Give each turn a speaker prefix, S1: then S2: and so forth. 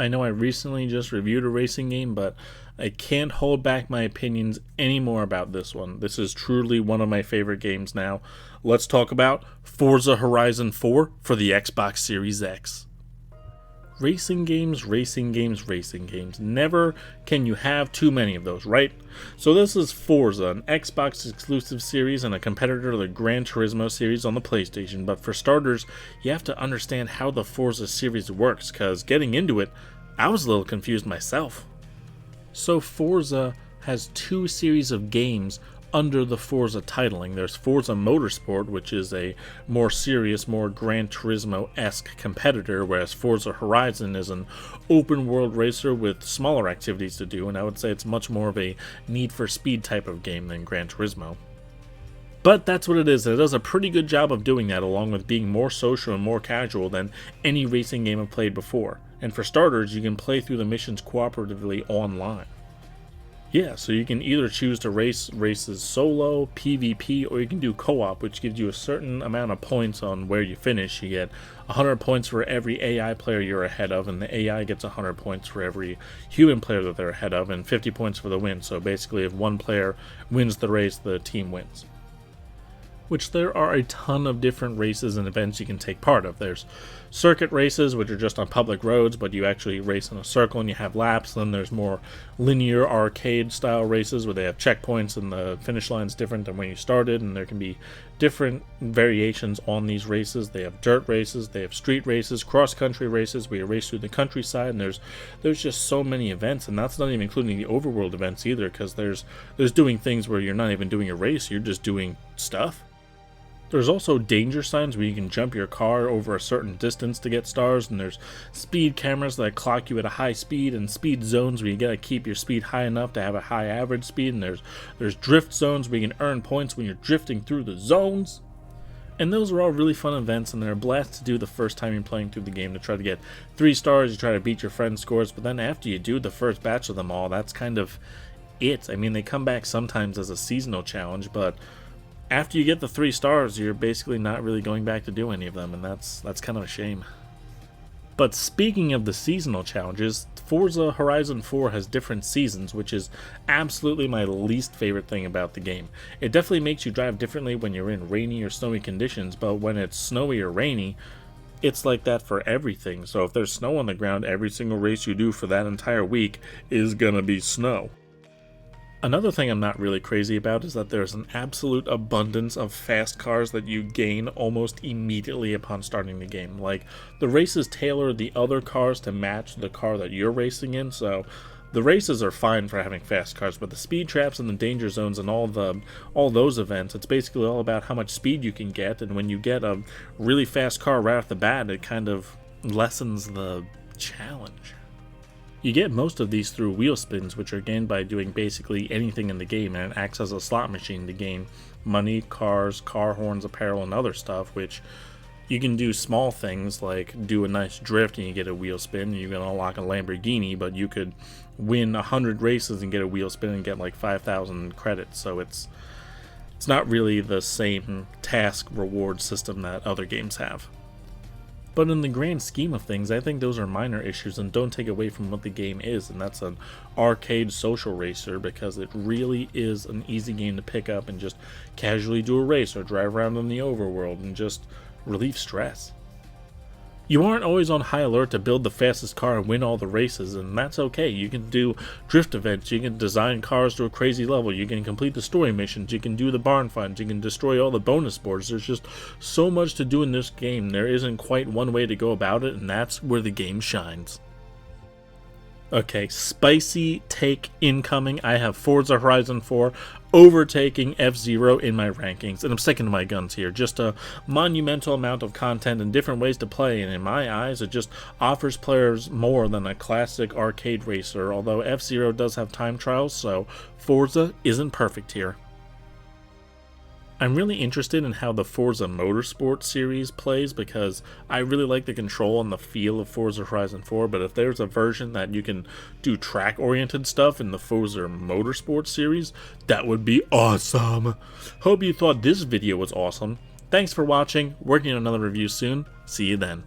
S1: I know I recently just reviewed a racing game, but I can't hold back my opinions anymore about this one. This is truly one of my favorite games now. Let's talk about Forza Horizon 4 for the Xbox Series X. Racing games, racing games, racing games. Never can you have too many of those, right? So this is Forza, an Xbox exclusive series and a competitor to the Gran Turismo series on the PlayStation. But for starters, you have to understand how the Forza series works, because getting into it, I was a little confused myself. So Forza has two series of games under the Forza titling. There's Forza Motorsport, which is a more serious, more Gran Turismo-esque competitor, whereas Forza Horizon is an open-world racer with smaller activities to do, and I would say it's much more of a Need for Speed type of game than Gran Turismo. But that's what it is, and it does a pretty good job of doing that, along with being more social and more casual than any racing game I've played before. And for starters, you can play through the missions cooperatively online. Yeah, so you can either choose to race races solo, PvP, or you can do co-op, which gives you a certain amount of points on where you finish. You get 100 points for every AI player you're ahead of, and the AI gets 100 points for every human player that they're ahead of, and 50 points for the win. So basically, if one player wins the race, the team wins. Which there are a ton of different races and events you can take part of. There's circuit races, which are just on public roads, but you actually race in a circle and you have laps. Then there's more linear arcade style races where they have checkpoints and the finish line's different than when you started, and there can be different variations on these races. They have dirt races, they have street races, cross-country races where you race through the countryside, and there's just so many events, and that's not even including the overworld events either, because there's doing things where you're not even doing a race, you're just doing stuff. There's also danger signs where you can jump your car over a certain distance to get stars, and there's speed cameras that clock you at a high speed, and speed zones where you gotta keep your speed high enough to have a high average speed, and there's drift zones where you can earn points when you're drifting through the zones. And those are all really fun events, and they're a blast to do the first time you're playing through the game to try to get 3 stars, you try to beat your friend's scores, but then after you do the first batch of them all, that's kind of it. I mean, they come back sometimes as a seasonal challenge, but after you get the 3 stars, you're basically not really going back to do any of them, and that's kind of a shame. But speaking of the seasonal challenges, Forza Horizon 4 has different seasons, which is absolutely my least favorite thing about the game. It definitely makes you drive differently when you're in rainy or snowy conditions, but when it's snowy or rainy, it's like that for everything. So if there's snow on the ground, every single race you do for that entire week is gonna be snow. Another thing I'm not really crazy about is that there's an absolute abundance of fast cars that you gain almost immediately upon starting the game. Like, the races tailor the other cars to match the car that you're racing in, so the races are fine for having fast cars, but the speed traps and the danger zones and all those events, it's basically all about how much speed you can get, and when you get a really fast car right off the bat, it kind of lessens the challenge. You get most of these through wheel spins, which are gained by doing basically anything in the game, and it acts as a slot machine to gain money, cars, car horns, apparel, and other stuff, which you can do small things like do a nice drift and you get a wheel spin, and you can unlock a Lamborghini, but you could win 100 races and get a wheel spin and get like 5,000 credits, so it's not really the same task reward system that other games have. But in the grand scheme of things, I think those are minor issues and don't take away from what the game is, and that's an arcade social racer, because it really is an easy game to pick up and just casually do a race or drive around in the overworld and just relieve stress. You aren't always on high alert to build the fastest car and win all the races, and that's okay. You can do drift events, you can design cars to a crazy level, you can complete the story missions, you can do the barn finds, you can destroy all the bonus boards. There's just so much to do in this game. There isn't quite one way to go about it, and that's where the game shines. Okay, spicy take incoming. I have Forza Horizon 4 overtaking F-Zero in my rankings, and I'm sticking to my guns here. Just a monumental amount of content and different ways to play, and in my eyes, it just offers players more than a classic arcade racer, although F-Zero does have time trials, so Forza isn't perfect here. I'm really interested in how the Forza Motorsport series plays, because I really like the control and the feel of Forza Horizon 4, but if there's a version that you can do track-oriented stuff in the Forza Motorsport series, that would be awesome! Hope you thought this video was awesome. Thanks for watching, working on another review soon, see you then.